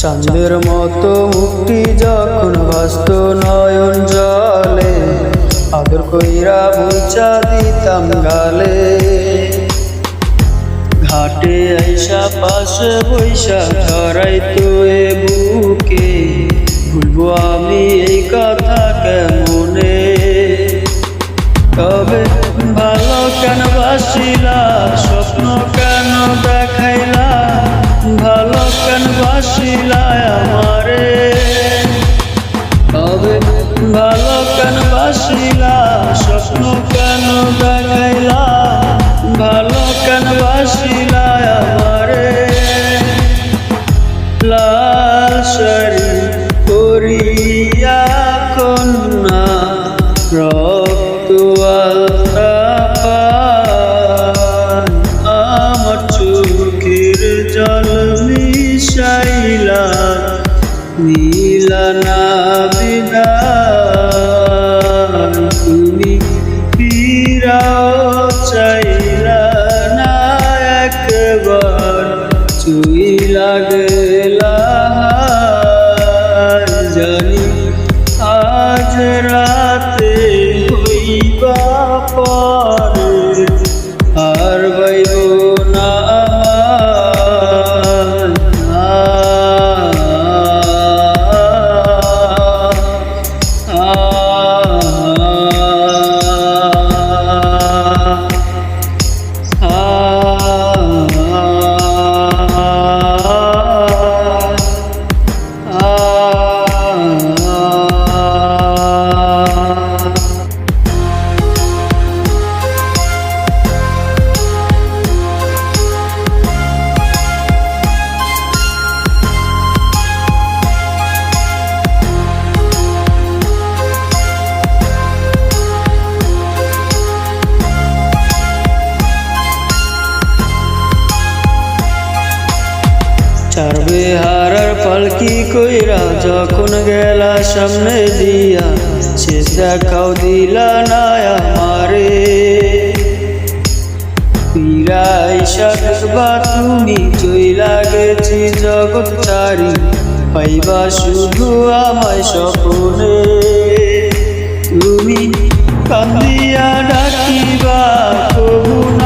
চাঁদের মতো মুক্তি যখন ভাসত নয়ন জলে, আদর কইরা মুচা দিতাম গালে। ঘাটে আইসা পাশে বৈশা ধরাইতো এ বুকে, ভুলবো আমি এই কথা কেমনে? তবে ভালো কেন বাসিলা, স্বপ্ন কেন দেখাইলা, ভালো কেন বাসিলা আমারে? তবে ভালো কেন বাসিলা, স্বপ্ন কেন দেখাইলা, ভালো কেন বাসিলা আমারে? লাল শাড়ি পরিয়া কন্যা রক্ত আলতা পান, আমার চোখের জল মিশাইলা নিলা না বিদায়। তুমি ফিরাও চাইলা না একবার, চুইলা গেলা জানি আজ রাতে হইবা পরে, আর বাইব না চার বেহারার পালকি কইরা যখন গেলা সামনে দিয়া, সে দেখাও দিলা না আমারে। ফিরাইসা দেখবা তুমি চইলা গেছি জগৎ ছাড়ি, পাইবা শুধু আমায় স্বপ্নে। তুমি কান্দিয়া ডাকিবা তবু না